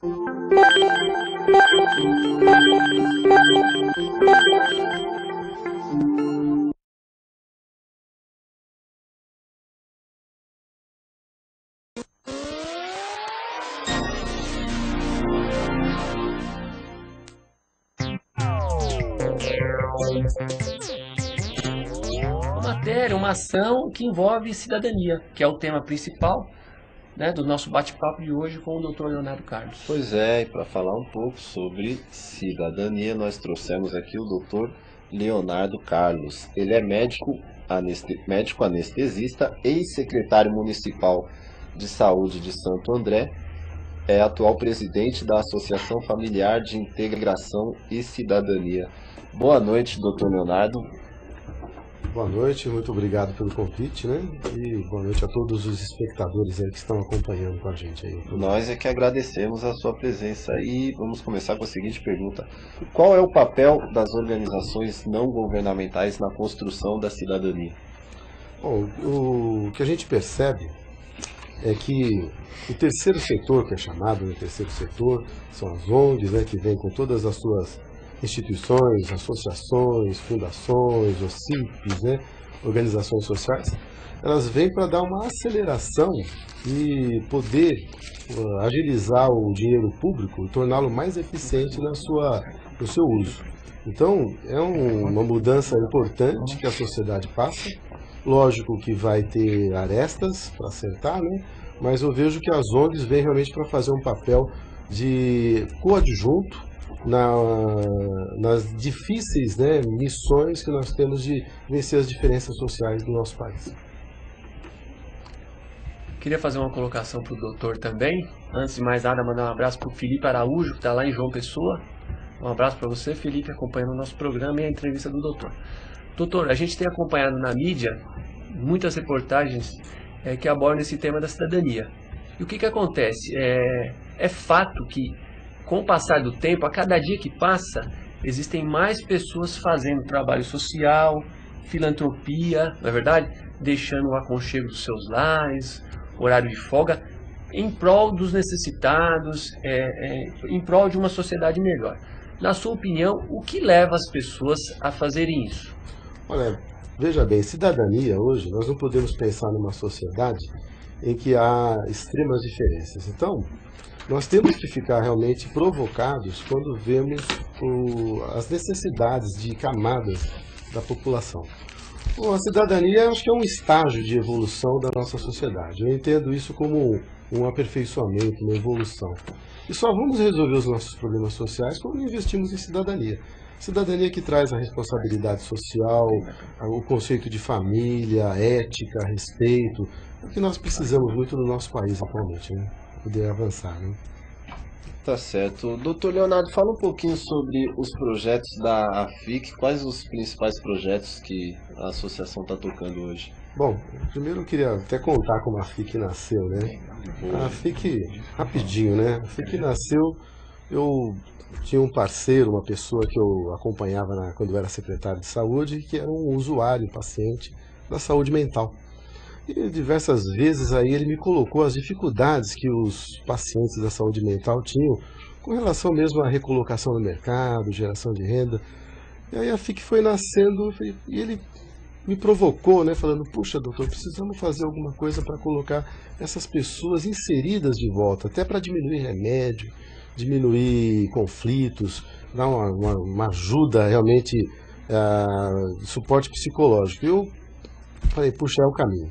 Uma ação que envolve cidadania, que é o tema principal, né, do nosso bate-papo de hoje com o Dr. Leonardo Carlos. Pois é, e para falar um pouco sobre cidadania, nós trouxemos aqui o Dr. Leonardo Carlos. Ele é médico anestesista, ex-secretário municipal de saúde de Santo André, é atual presidente da Associação Familiar de Integração e Cidadania. Boa noite, Dr. Leonardo. Boa noite, muito obrigado pelo convite, né? E boa noite a todos os espectadores aí que estão acompanhando com a gente aí. Nós é que agradecemos a sua presença e vamos começar com a seguinte pergunta. Qual é o papel das organizações não governamentais na construção da cidadania? Bom, o que a gente percebe é que o terceiro setor, que é chamado de terceiro setor, são as ONGs, né, que vêm com todas as suas instituições, associações, fundações, OCIPs, né, organizações sociais, elas vêm para dar uma aceleração e poder agilizar o dinheiro público e torná-lo mais eficiente no seu uso. Então, é uma mudança importante que a sociedade passa. Lógico que vai ter arestas para acertar, né? Mas eu vejo que as ONGs vêm realmente para fazer um papel de coadjunto nas difíceis, né, missões que nós temos de vencer as diferenças sociais do nosso país. Queria fazer uma colocação para o doutor também. Antes de mais nada, mandar um abraço para o Felipe Araújo, que está lá em João Pessoa. Um abraço para você, Felipe, acompanhando o nosso programa e a entrevista do doutor. Doutor, a gente tem acompanhado na mídia muitas reportagens que abordam esse tema da cidadania. E o que acontece? É fato que, com o passar do tempo, a cada dia que passa, existem mais pessoas fazendo trabalho social, filantropia, não é verdade? Deixando o aconchego dos seus lares, horário de folga, em prol dos necessitados, em prol de uma sociedade melhor. Na sua opinião, o que leva as pessoas a fazerem isso? Olha, veja bem, cidadania hoje, nós não podemos pensar numa sociedade em que há extremas diferenças. Então, nós temos que ficar realmente provocados quando vemos as necessidades de camadas da população. Bom, a cidadania, acho que é um estágio de evolução da nossa sociedade. Eu entendo isso como um aperfeiçoamento, uma evolução. E só vamos resolver os nossos problemas sociais quando investimos em cidadania. Cidadania que traz a responsabilidade social, o conceito de família, ética, respeito, o que nós precisamos muito no nosso país atualmente, né? Para poder avançar, né? Tá certo. Doutor Leonardo, fala um pouquinho sobre os projetos da AFIC, quais os principais projetos que a associação está tocando hoje? Bom, primeiro eu queria até contar como a FIC nasceu, né? A FIC, rapidinho, né? A FIC nasceu, eu tinha um parceiro, uma pessoa que eu acompanhava quando eu era secretário de saúde, que era um usuário, paciente da saúde mental. E diversas vezes aí ele me colocou as dificuldades que os pacientes da saúde mental tinham com relação mesmo à recolocação no mercado, geração de renda. E aí a FIC foi nascendo e ele me provocou, né, falando, puxa, doutor, precisamos fazer alguma coisa para colocar essas pessoas inseridas de volta, até para diminuir remédio, diminuir conflitos, dar uma ajuda realmente, de suporte psicológico. E eu falei, puxa, é o caminho.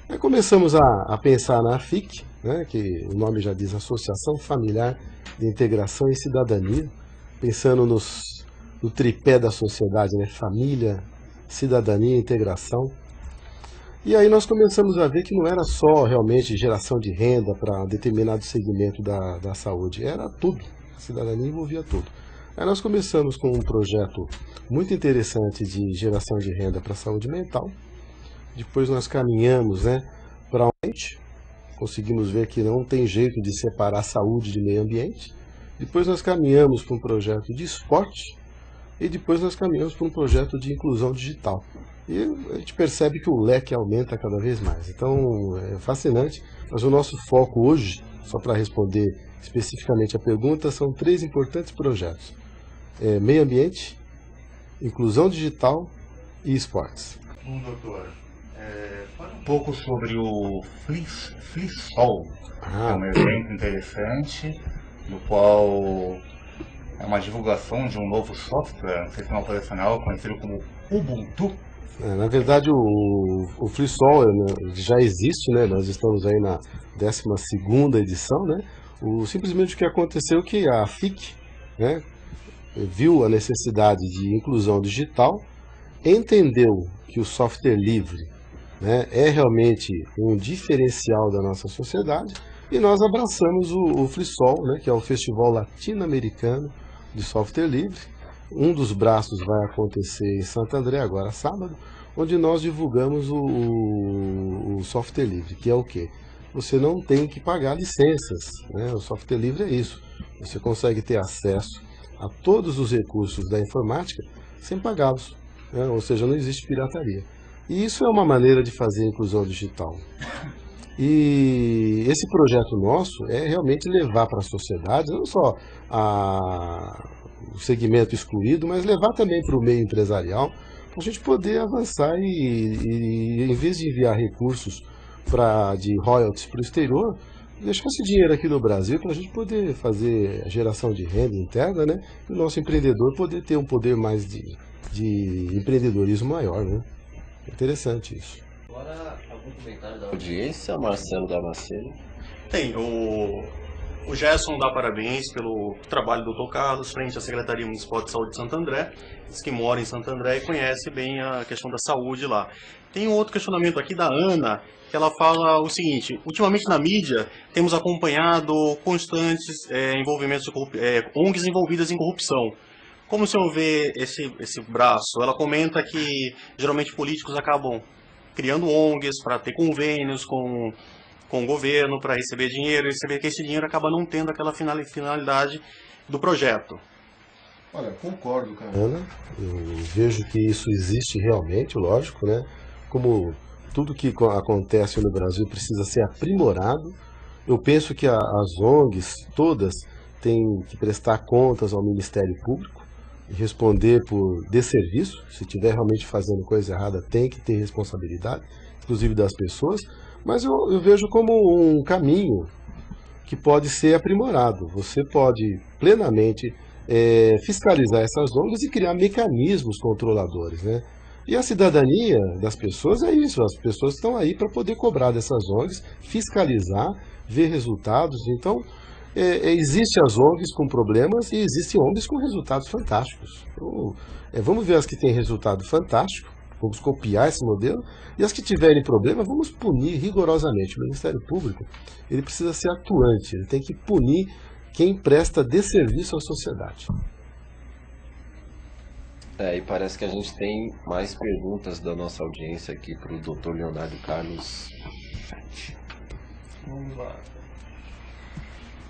Aí começamos a pensar na AFIC, né, que o nome já diz Associação Familiar de Integração e Cidadania, pensando no tripé da sociedade, né, família, cidadania e integração. E aí nós começamos a ver que não era só realmente geração de renda para determinado segmento da saúde, era tudo, a cidadania envolvia tudo. Aí nós começamos com um projeto muito interessante de geração de renda para a saúde mental. Depois nós caminhamos, né, para o ambiente, conseguimos ver que não tem jeito de separar saúde de meio ambiente. Depois nós caminhamos para um projeto de esporte e depois nós caminhamos para um projeto de inclusão digital. E a gente percebe que o leque aumenta cada vez mais. Então é fascinante, mas o nosso foco hoje, só para responder especificamente a pergunta, são 3 importantes projetos: meio ambiente, inclusão digital e esportes. Bom, doutor, fala um pouco sobre o FliSol. É um evento interessante, no qual é uma divulgação de um novo software, um sistema operacional conhecido como Ubuntu. Na verdade, o FliSol já existe, né? Nós estamos aí na 12ª edição, né? Simplesmente o que aconteceu é que a FIC, né, viu a necessidade de inclusão digital, entendeu que o software livre, né, é realmente um diferencial da nossa sociedade, e nós abraçamos o FliSol, né, que é o Festival Latino-Americano de Software Livre. Um dos braços vai acontecer em Santo André, agora sábado, onde nós divulgamos o software livre, que é o quê? Você não tem que pagar licenças, né? O software livre é isso. Você consegue ter acesso a todos os recursos da informática sem pagá-los, né? Ou seja, não existe pirataria. E isso é uma maneira de fazer a inclusão digital. E esse projeto nosso é realmente levar para a sociedade, não só o segmento excluído, mas levar também para o meio empresarial, para a gente poder avançar e em vez de enviar recursos de royalties para o exterior, deixar esse dinheiro aqui no Brasil para a gente poder fazer a geração de renda interna, né? E o nosso empreendedor poder ter um poder mais de empreendedorismo maior, né? Interessante isso. Agora, algum comentário da audiência, Marcelo Damasceno? Tem, o Gerson dá parabéns pelo trabalho do Dr. Carlos frente à Secretaria Municipal de Saúde de Santo André, diz que mora em Santo André e conhece bem a questão da saúde lá. Tem um outro questionamento aqui da Ana, que ela fala o seguinte: ultimamente na mídia temos acompanhado constantes envolvimentos de ONGs envolvidas em corrupção. Como o senhor vê esse braço? Ela comenta que geralmente políticos acabam criando ONGs para ter convênios com o governo, para receber dinheiro, e você vê que esse dinheiro acaba não tendo aquela finalidade do projeto. Olha, concordo com a Ana, eu vejo que isso existe realmente, lógico, né? Como tudo que acontece no Brasil precisa ser aprimorado, eu penso que as ONGs todas têm que prestar contas ao Ministério Público e responder por desserviço. Se estiver realmente fazendo coisa errada, tem que ter responsabilidade, inclusive das pessoas, mas eu vejo como um caminho que pode ser aprimorado. Você pode plenamente fiscalizar essas ONGs e criar mecanismos controladores, né? E a cidadania das pessoas é isso, as pessoas estão aí para poder cobrar dessas ONGs, fiscalizar, ver resultados. Então, existem as ONGs com problemas e existem ONGs com resultados fantásticos. Então, vamos ver as que têm resultado fantástico, vamos copiar esse modelo, e as que tiverem problema, vamos punir rigorosamente. O Ministério Público, ele precisa ser atuante, ele tem que punir quem presta desserviço à sociedade. E parece que a gente tem mais perguntas da nossa audiência aqui para o Dr. Leonardo Carlos. Vamos lá.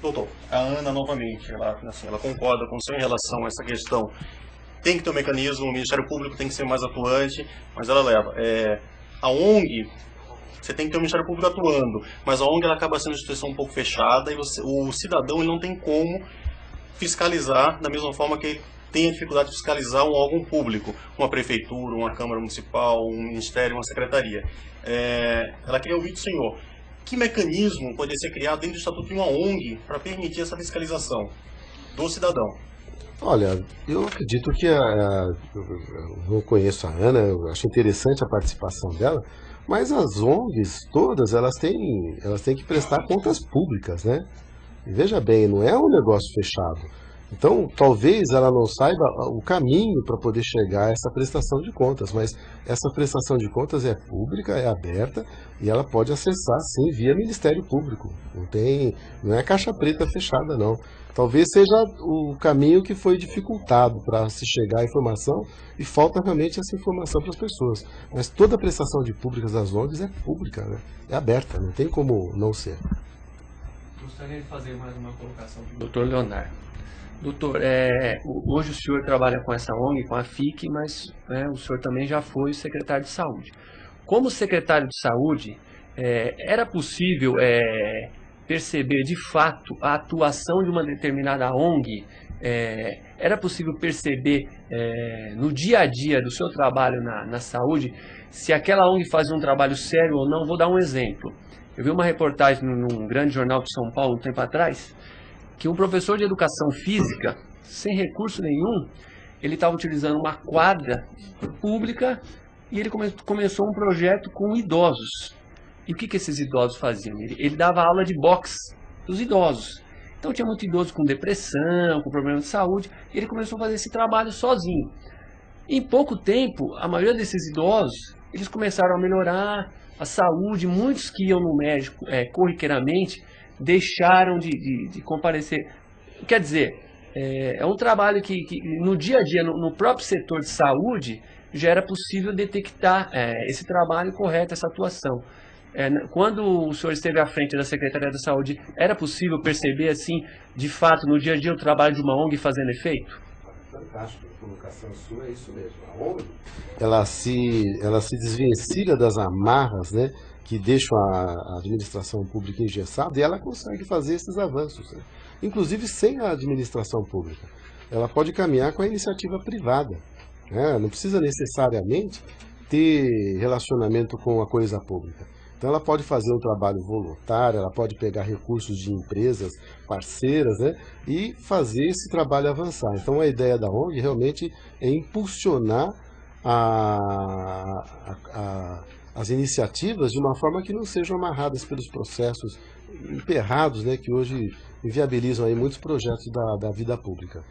Doutor, a Ana novamente, ela concorda com o senhor em relação a essa questão. Tem que ter um mecanismo, o Ministério Público tem que ser mais atuante, mas ela leva. A ONG, você tem que ter o Ministério Público atuando, mas a ONG ela acaba sendo uma instituição um pouco fechada e o cidadão ele não tem como fiscalizar da mesma forma que ele tem a dificuldade de fiscalizar um órgão público, uma prefeitura, uma Câmara Municipal, um Ministério, uma Secretaria. Ela queria ouvir do senhor, que mecanismo pode ser criado dentro do Estatuto de uma ONG para permitir essa fiscalização do cidadão? Olha, eu acredito que eu não conheço a Ana, eu acho interessante a participação dela, mas as ONGs todas, elas têm que prestar contas públicas, né? E veja bem, não é um negócio fechado. Então, talvez ela não saiba o caminho para poder chegar a essa prestação de contas, mas essa prestação de contas é pública, é aberta e ela pode acessar, sim, via Ministério Público. Não é caixa preta fechada, não. Talvez seja o caminho que foi dificultado para se chegar à informação e falta realmente essa informação para as pessoas. Mas toda a prestação de públicas das ONGs é pública, né? É aberta, não tem como não ser. Gostaria de fazer mais uma colocação para o Dr. Leonardo. Doutor, hoje o senhor trabalha com essa ONG, com a FIC, mas o senhor também já foi secretário de saúde. Como secretário de saúde, era possível perceber de fato a atuação de uma determinada ONG? Era possível perceber no dia a dia do seu trabalho na saúde se aquela ONG fazia um trabalho sério ou não? Vou dar um exemplo. Eu vi uma reportagem num grande jornal de São Paulo um tempo atrás, que um professor de educação física, sem recurso nenhum, ele estava utilizando uma quadra pública e ele começou um projeto com idosos. E o que esses idosos faziam? Ele dava aula de boxe dos idosos. Então tinha muito idoso com depressão, com problema de saúde, e ele começou a fazer esse trabalho sozinho. Em pouco tempo, a maioria desses idosos, eles começaram a melhorar a saúde. Muitos que iam no médico corriqueiramente deixaram de comparecer. Quer dizer, é um trabalho que no dia a dia, no próprio setor de saúde, já era possível detectar esse trabalho correto, essa atuação. Quando o senhor esteve à frente da Secretaria da Saúde, era possível perceber, assim, de fato, no dia a dia, o trabalho de uma ONG fazendo efeito? Fantástico, a colocação sua é isso mesmo. A ONG, ela se desvencilha das amarras, né, que deixam a administração pública engessada, e ela consegue fazer esses avanços, né? Inclusive sem a administração pública. Ela pode caminhar com a iniciativa privada, né? Não precisa necessariamente ter relacionamento com a coisa pública. Então ela pode fazer um trabalho voluntário, ela pode pegar recursos de empresas parceiras, né, e fazer esse trabalho avançar. Então a ideia da ONG realmente é impulsionar as iniciativas de uma forma que não sejam amarradas pelos processos emperrados, né, que hoje inviabilizam aí muitos projetos da vida pública.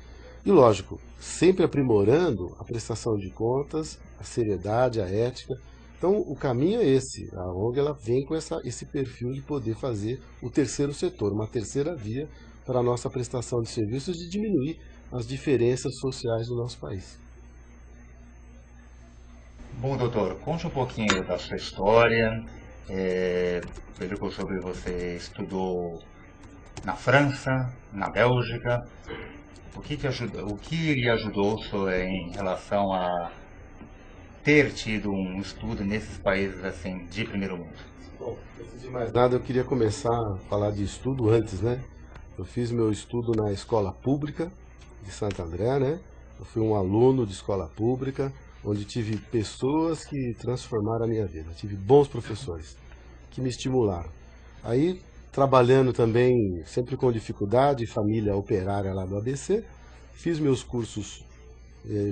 E lógico, sempre aprimorando a prestação de contas, a seriedade, a ética. Então o caminho é esse. A ONG ela vem com esse perfil de poder fazer o terceiro setor, uma terceira via para a nossa prestação de serviços e diminuir as diferenças sociais do nosso país. Bom, doutor, conte um pouquinho da sua história. Vejo que eu soube que você estudou na França, na Bélgica. O que lhe ajudou em relação a ter tido um estudo nesses países assim de primeiro mundo? Bom, antes de mais nada, eu queria começar a falar de estudo antes, né? Eu fiz meu estudo na escola pública de Santo André, né? Eu fui um aluno de escola pública, onde tive pessoas que transformaram a minha vida. Tive bons professores que me estimularam. Aí, trabalhando também, sempre com dificuldade, família operária lá do ABC, fiz meus cursos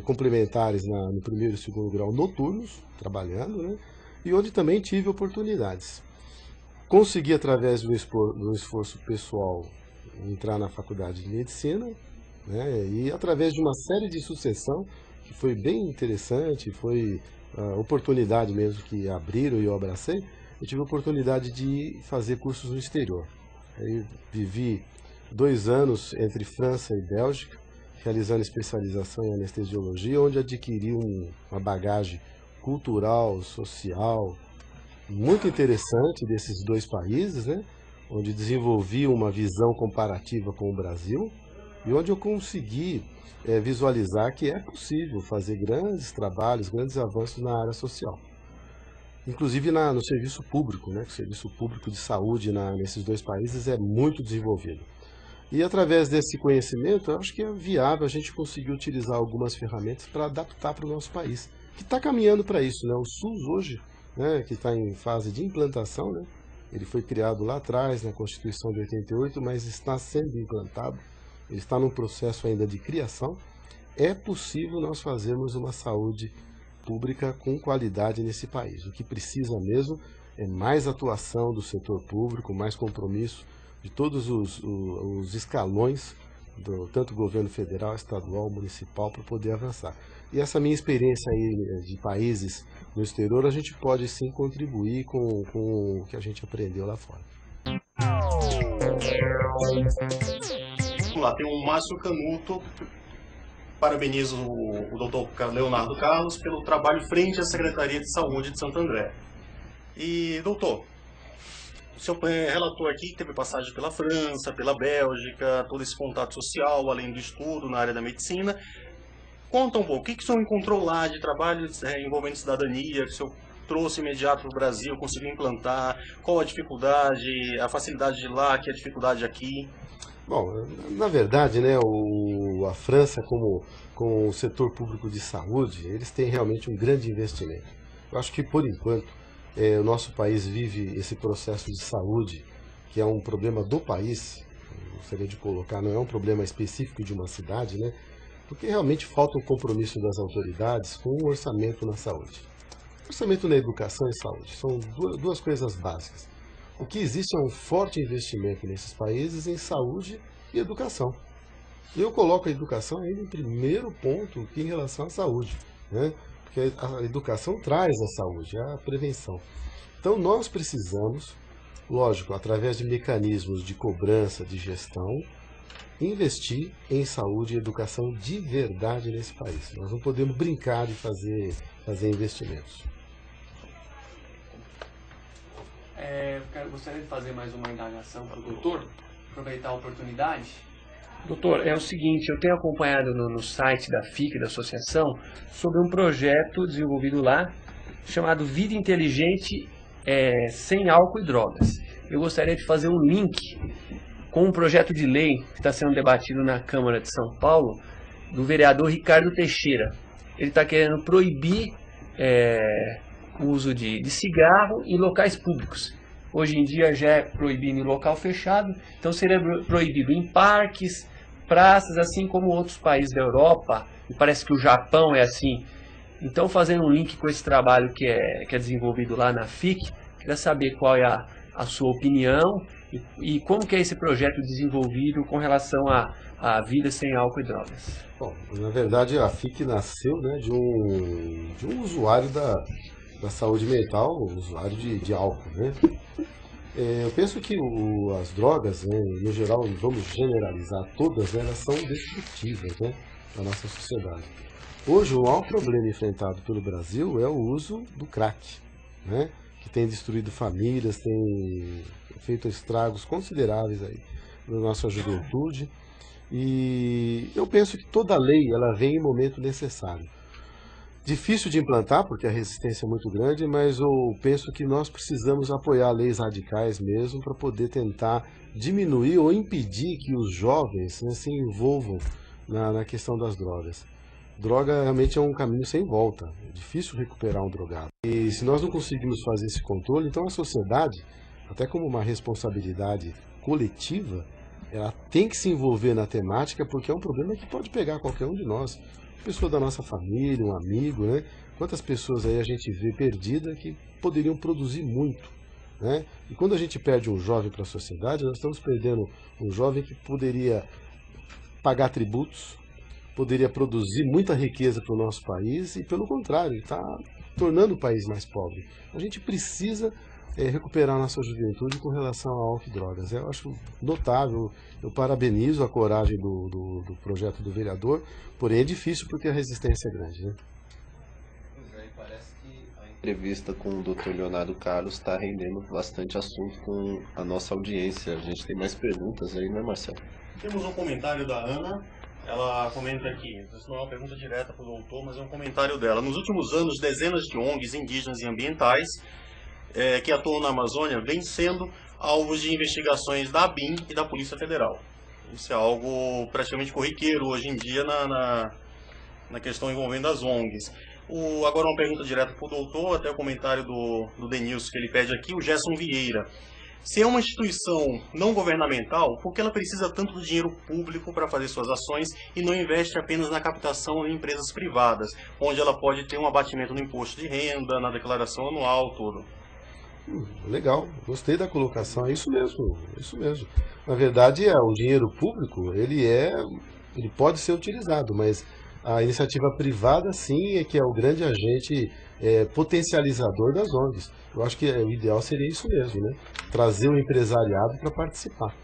complementares no primeiro e segundo grau noturnos, trabalhando, né? E onde também tive oportunidades. Consegui, através do esforço pessoal, entrar na faculdade de medicina, né? E através de uma série de sucessão, que foi bem interessante, foi a oportunidade mesmo que abriram e eu abracei, eu tive a oportunidade de fazer cursos no exterior. Aí vivi 2 anos entre França e Bélgica, realizando especialização em anestesiologia, onde adquiri uma bagagem cultural, social, muito interessante desses 2 países, né? Onde desenvolvi uma visão comparativa com o Brasil e onde eu consegui visualizar que é possível fazer grandes trabalhos, grandes avanços na área social. Inclusive no serviço público, né? O serviço público de saúde nesses 2 países é muito desenvolvido. E através desse conhecimento, eu acho que é viável a gente conseguir utilizar algumas ferramentas para adaptar para o nosso país, que está caminhando para isso, né? O SUS hoje, né, que está em fase de implantação, né? Ele foi criado lá atrás, na Constituição de 88, mas está sendo implantado, ele está num processo ainda de criação. É possível nós fazermos uma saúde pública com qualidade nesse país. O que precisa mesmo é mais atuação do setor público, mais compromisso de todos os escalões, tanto governo federal, estadual, municipal, para poder avançar. E essa minha experiência aí de países no exterior, a gente pode sim contribuir com o que a gente aprendeu lá fora. Vamos lá, tem o Márcio Canuto. Parabenizo o doutor Leonardo Carlos pelo trabalho frente à Secretaria de Saúde de Santo André. E, doutor, o senhor relatou aqui que teve passagem pela França, pela Bélgica, todo esse contato social, além do estudo na área da medicina. Conta um pouco, o que o senhor encontrou lá de trabalho envolvendo cidadania, que o senhor trouxe imediato para o Brasil, conseguiu implantar? Qual a dificuldade, a facilidade de lá, que é a dificuldade aqui? Bom, na verdade, né, a França, com o setor público de saúde, eles têm realmente um grande investimento. Eu acho que, por enquanto, o nosso país vive esse processo de saúde, que é um problema do país, gostaria de colocar, não é um problema específico de uma cidade, né? Porque realmente falta um compromisso das autoridades com o orçamento na saúde. Orçamento na educação e saúde são duas coisas básicas. O que existe é um forte investimento nesses países em saúde e educação. E eu coloco a educação ainda em primeiro ponto em relação à saúde, né? Porque a educação traz a saúde, a prevenção. Então nós precisamos, lógico, através de mecanismos de cobrança, de gestão, investir em saúde e educação de verdade nesse país. Nós não podemos brincar de fazer investimentos. Eu gostaria de fazer mais uma indagação para o doutor, aproveitar a oportunidade. Doutor, é o seguinte, eu tenho acompanhado no site da FIC, da associação, sobre um projeto desenvolvido lá, chamado Vida Inteligente Sem Álcool e Drogas. Eu gostaria de fazer um link com um projeto de lei que está sendo debatido na Câmara de São Paulo, do vereador Ricardo Teixeira. Ele está querendo proibir o uso de cigarro em locais públicos. Hoje em dia já é proibido em local fechado, então seria proibido em parques, praças, assim como outros países da Europa, e parece que o Japão é assim. Então, fazendo um link com esse trabalho que é desenvolvido lá na FIC, queria saber qual é a sua opinião e como que é esse projeto desenvolvido com relação à vida sem álcool e drogas. Bom, na verdade a FIC nasceu, né, de um usuário da saúde mental, usuário de álcool, né? Eu penso que as drogas, né, no geral, vamos generalizar todas, né, elas são destrutivas, né, na nossa sociedade. Hoje o maior problema enfrentado pelo Brasil é o uso do crack, né, que tem destruído famílias, tem feito estragos consideráveis aí na nossa juventude. E eu penso que toda lei ela vem em momento necessário. Difícil de implantar, porque a resistência é muito grande, mas eu penso que nós precisamos apoiar leis radicais mesmo para poder tentar diminuir ou impedir que os jovens, né, se envolvam na questão das drogas. Droga realmente é um caminho sem volta, é difícil recuperar um drogado. E se nós não conseguimos fazer esse controle, então a sociedade, até como uma responsabilidade coletiva, ela tem que se envolver na temática, porque é um problema que pode pegar qualquer um de nós. Pessoa da nossa família, um amigo, né? Quantas pessoas aí a gente vê perdida que poderiam produzir muito, né? E quando a gente perde um jovem para a sociedade, nós estamos perdendo um jovem que poderia pagar tributos, poderia produzir muita riqueza para o nosso país e, pelo contrário, está tornando o país mais pobre. A gente precisa recuperar a nossa juventude com relação a álcool e drogas. Eu acho notável, eu parabenizo a coragem do projeto do vereador, porém é difícil porque a resistência é grande, né? Pois é, parece que a entrevista com o Dr. Leonardo Carlos está rendendo bastante assunto com a nossa audiência. A gente tem mais perguntas aí, né, Marcelo? Temos um comentário da Ana. Ela comenta aqui, isso não é uma pergunta direta para o doutor, mas é um comentário dela. Nos últimos anos, dezenas de ONGs indígenas e ambientais que atuam na Amazônia vêm sendo alvos de investigações da ABIN e da Polícia Federal. Isso é algo praticamente corriqueiro hoje em dia na questão envolvendo as ONGs. Agora uma pergunta direta para o doutor, até o comentário do Denilson que ele pede aqui, o Gerson Vieira. Se é uma instituição não governamental, por que ela precisa tanto do dinheiro público para fazer suas ações e não investe apenas na captação em empresas privadas, onde ela pode ter um abatimento no imposto de renda, na declaração anual, tudo? Legal, gostei da colocação, é isso mesmo, isso mesmo. Na verdade, o dinheiro público, ele pode ser utilizado, mas a iniciativa privada, sim, é que é o grande agente potencializador das ONGs. Eu acho que o ideal seria isso mesmo, né? Trazer o empresariado para participar.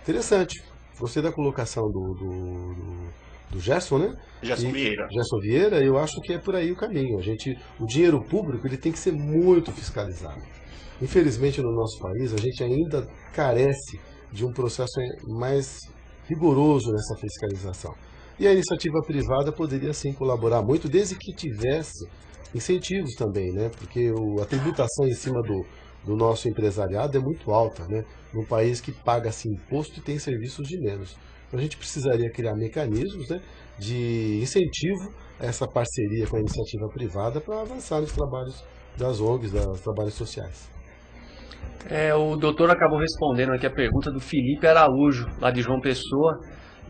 Interessante, gostei da colocação do Gerson, né? Gerson Vieira. Gerson Vieira, eu acho que é por aí o caminho. O dinheiro público ele tem que ser muito fiscalizado. Infelizmente, no nosso país, a gente ainda carece de um processo mais rigoroso nessa fiscalização. E a iniciativa privada poderia, sim, colaborar muito, desde que tivesse incentivos também, né? Porque a tributação em cima do nosso empresariado é muito alta, né? Num país que paga-se imposto e tem serviços de menos. Então a gente precisaria criar mecanismos, né, de incentivo a essa parceria com a iniciativa privada para avançar nos trabalhos das ONGs, dos trabalhos sociais. O doutor acabou respondendo aqui a pergunta do Felipe Araújo, lá de João Pessoa,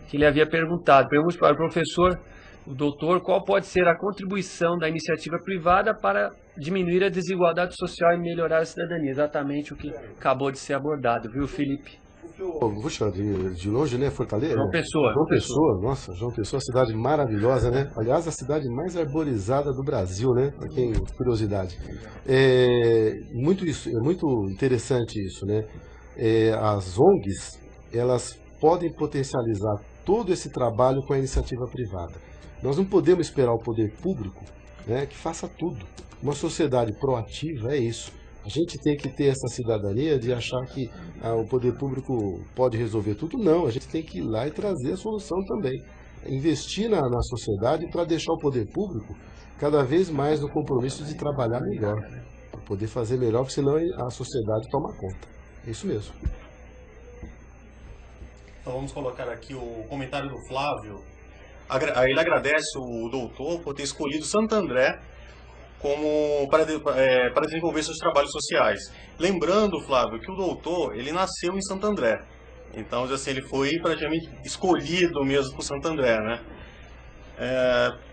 que ele havia perguntado. Pergunte para o professor, o doutor, qual pode ser a contribuição da iniciativa privada para diminuir a desigualdade social e melhorar a cidadania. Exatamente o que acabou de ser abordado, viu, Felipe? Puxa, de longe, né? Fortaleza? João Pessoa. João Pessoa, nossa, João Pessoa, cidade maravilhosa, né? Aliás, a cidade mais arborizada do Brasil, né? Para quem curiosidade. É muito interessante isso, né? As ONGs, elas podem potencializar todo esse trabalho com a iniciativa privada. Nós não podemos esperar o poder público, né, que faça tudo. Uma sociedade proativa é isso. A gente tem que ter essa cidadania de achar que o poder público pode resolver tudo. Não, a gente tem que ir lá e trazer a solução também. Investir na sociedade para deixar o poder público cada vez mais no compromisso de trabalhar melhor. Para poder fazer melhor, porque senão a sociedade toma conta. É isso mesmo. Então vamos colocar aqui o comentário do Flávio. Ele agradece o doutor por ter escolhido Santo André para desenvolver seus trabalhos sociais. Lembrando, Flávio, que o doutor, ele nasceu em Santo André. Então, assim, ele foi praticamente escolhido mesmo por Santo André, né?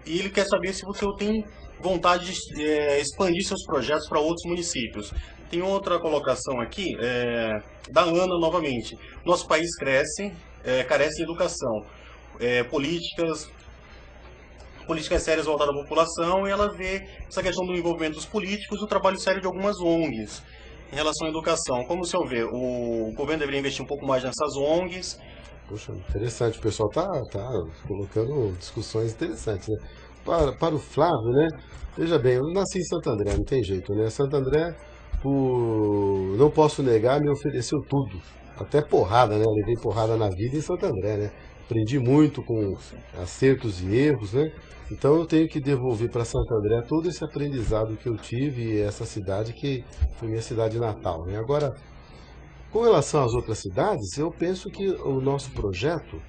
E ele quer saber se você tem vontade de expandir seus projetos para outros municípios. Tem outra colocação aqui, da Ana novamente. Nosso país carece de educação, políticas sérias voltadas à população, e ela vê essa questão do envolvimento dos políticos e o trabalho sério de algumas ONGs em relação à educação. Como o senhor vê, o governo deveria investir um pouco mais nessas ONGs? Poxa, interessante, o pessoal tá colocando discussões interessantes, né? Para o Flávio, né? Veja bem, eu nasci em Santo André, não tem jeito, né? Santo André, não posso negar, me ofereceu tudo, até porrada, né? Eu levei porrada na vida em Santo André, né? Aprendi muito com acertos e erros, né? Então eu tenho que devolver para Santo André todo esse aprendizado que eu tive e essa cidade que foi minha cidade natal, né? Agora, com relação às outras cidades, eu penso que o nosso projeto,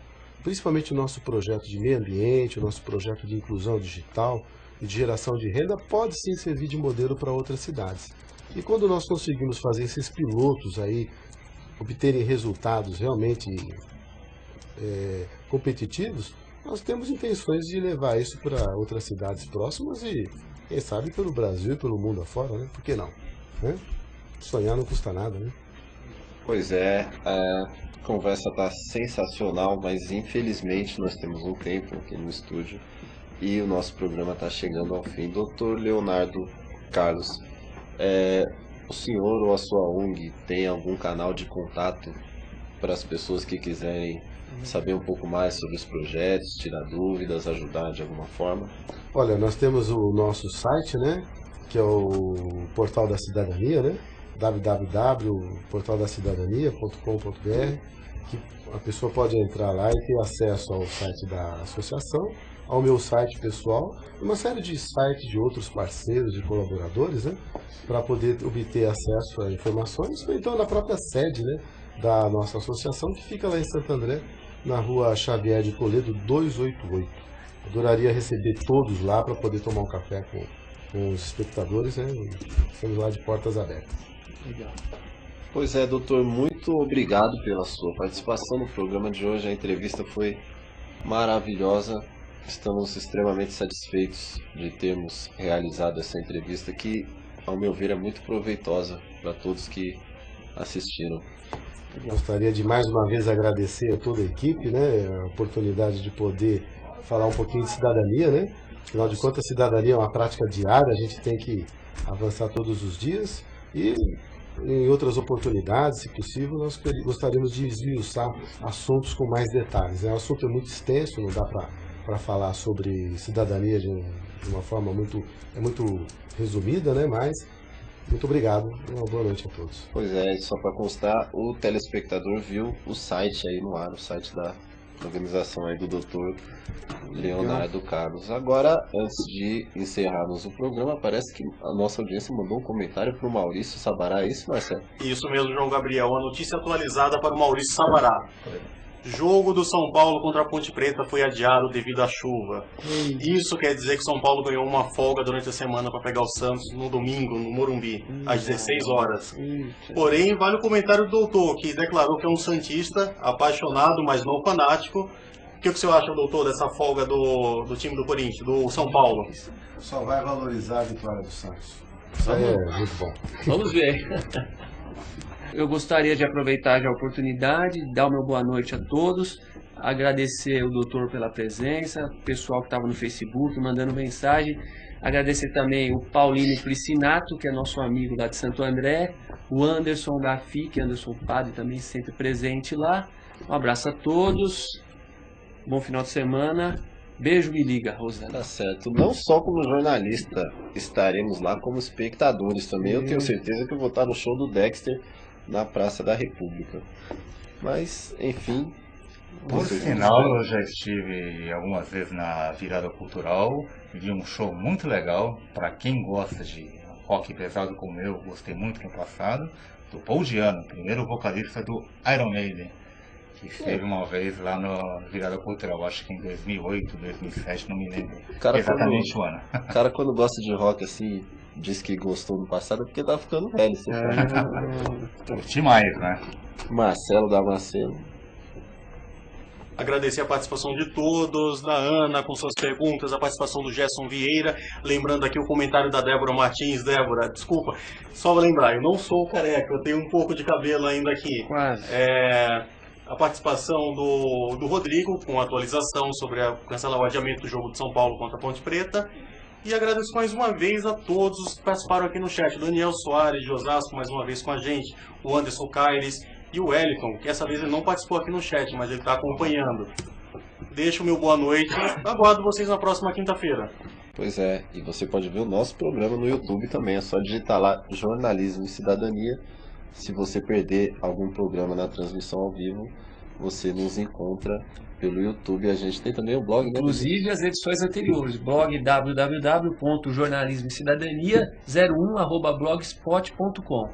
principalmente o nosso projeto de meio ambiente, o nosso projeto de inclusão digital e de geração de renda, pode sim servir de modelo para outras cidades. E quando nós conseguimos fazer esses pilotos aí, obterem resultados realmente competitivos, nós temos intenções de levar isso para outras cidades próximas e, quem sabe, pelo Brasil e pelo mundo afora, né? Por que não? Né? Sonhar não custa nada, né? Pois é, a conversa está sensacional, mas infelizmente nós temos um tempo aqui no estúdio e o nosso programa está chegando ao fim. Dr. Leonardo Carlos, o senhor ou a sua ONG tem algum canal de contato para as pessoas que quiserem saber um pouco mais sobre os projetos, tirar dúvidas, ajudar de alguma forma? Olha, nós temos o nosso site, né, que é o Portal da Cidadania, né, www.portaldacidadania.com.br, que a pessoa pode entrar lá e ter acesso ao site da associação, ao meu site pessoal, e uma série de sites de outros parceiros e colaboradores, né, para poder obter acesso a informações, ou então na própria sede, né, da nossa associação, que fica lá em Santo André, na rua Xavier de Toledo 288. Adoraria receber todos lá para poder tomar um café com os espectadores, né? Estamos lá de portas abertas. Legal. Pois é, doutor, muito obrigado pela sua participação no programa de hoje. A entrevista foi maravilhosa. Estamos extremamente satisfeitos de termos realizado essa entrevista que, ao meu ver, é muito proveitosa para todos que assistiram. Gostaria de mais uma vez agradecer a toda a equipe, né, a oportunidade de poder falar um pouquinho de cidadania, né? Afinal de contas, a cidadania é uma prática diária, a gente tem que avançar todos os dias e em outras oportunidades, se possível, nós gostaríamos de esmiuçar assuntos com mais detalhes. O assunto é muito extenso, não dá para falar sobre cidadania de uma forma muito resumida, né? Mas muito obrigado e uma boa noite a todos. Pois é, só para constar, o telespectador viu o site aí no ar, o site da organização aí do Dr. Leonardo Carlos. Agora, antes de encerrarmos o programa, parece que a nossa audiência mandou um comentário para o Maurício Sabará, é isso, Marcelo? Isso mesmo, João Gabriel. A notícia atualizada para o Maurício Sabará. Jogo do São Paulo contra a Ponte Preta foi adiado devido à chuva. Isso quer dizer que São Paulo ganhou uma folga durante a semana para pegar o Santos no domingo, no Morumbi, às 16 horas. Porém, vale o comentário do doutor, que declarou que é um santista, apaixonado, mas não fanático. O que o senhor acha, doutor, dessa folga do time do Corinthians, do São Paulo? Só vai valorizar a vitória do Santos. Muito bom. Vamos ver. Eu gostaria de aproveitar já a oportunidade, dar o meu boa noite a todos, agradecer o doutor pela presença, o pessoal que estava no Facebook mandando mensagem, agradecer também o Paulino Plicinato, que é nosso amigo lá de Santo André, o Anderson da FIC, Anderson Padre, também sempre presente lá. Um abraço a todos, bom final de semana. Beijo, me liga, Rosana. Tá certo. Não só como jornalista estaremos lá, como espectadores também. Eu tenho certeza que eu vou estar no show do Dexter na Praça da República. Mas, enfim... Por sinal, eu já estive algumas vezes na Virada Cultural, vi um show muito legal. Para quem gosta de rock pesado como eu, gostei muito no passado, do Paul Di'Anno, primeiro vocalista do Iron Maiden, que esteve uma vez lá no Virada Cultural, acho que em 2008, 2007, não me lembro exatamente o ano. O cara, quando gosta de rock assim, diz que gostou no passado, é porque tá ficando velho. Curti mais, né? Marcelo Damasceno. Agradecer a participação de todos, da Ana com suas perguntas, a participação do Gerson Vieira, lembrando aqui o comentário da Débora Martins. Débora, desculpa, só lembrar, eu não sou careca, eu tenho um pouco de cabelo ainda aqui. Quase. A participação do Rodrigo com a atualização sobre cancelar o adiamento do jogo de São Paulo contra a Ponte Preta. E agradeço mais uma vez a todos que participaram aqui no chat. Daniel Soares de Osasco mais uma vez com a gente, o Anderson Caires e o Wellington, que essa vez ele não participou aqui no chat, mas ele está acompanhando. Deixo o meu boa noite, aguardo vocês na próxima quinta-feira. Pois é, e você pode ver o nosso programa no YouTube também, é só digitar lá Jornalismo e Cidadania. Se você perder algum programa na transmissão ao vivo, você nos encontra pelo YouTube. A gente tem também o blog, né? Inclusive as edições anteriores, blog www.jornalismocidadania01@blogspot.com.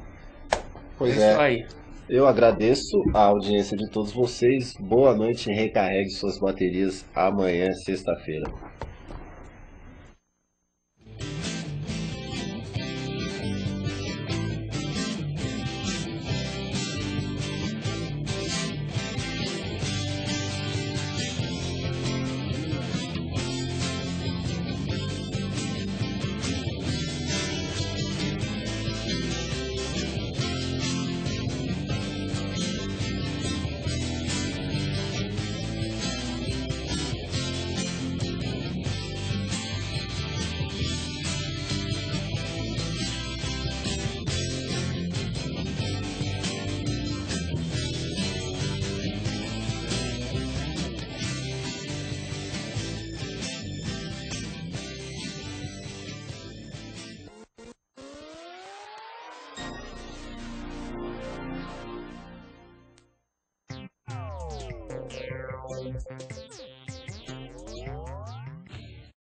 Pois Isso aí. Eu agradeço a audiência de todos vocês. Boa noite e recarregue suas baterias amanhã, sexta-feira.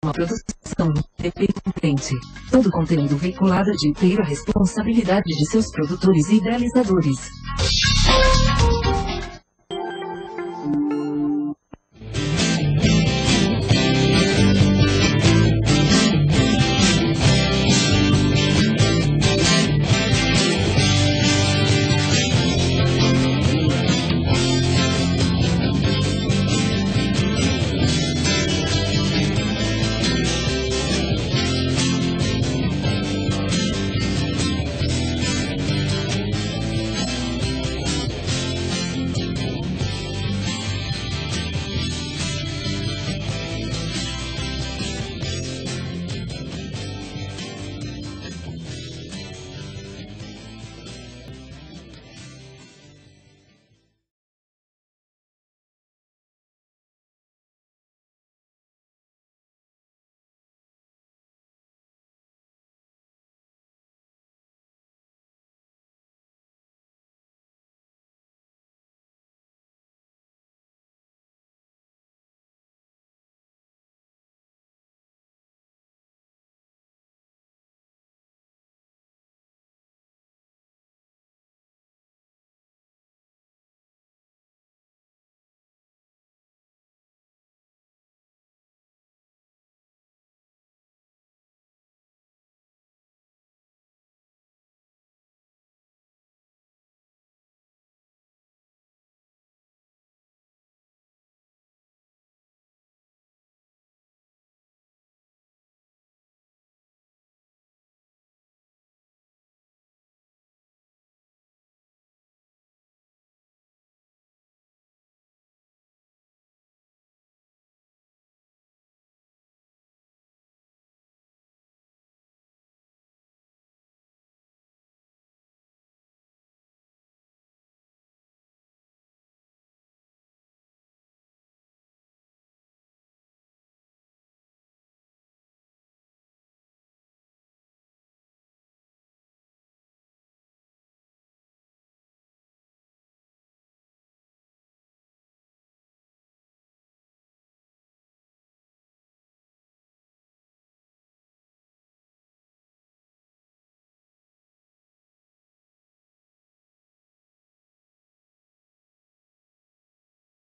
Uma produção independente. Todo conteúdo veiculado é de inteira responsabilidade de seus produtores e idealizadores.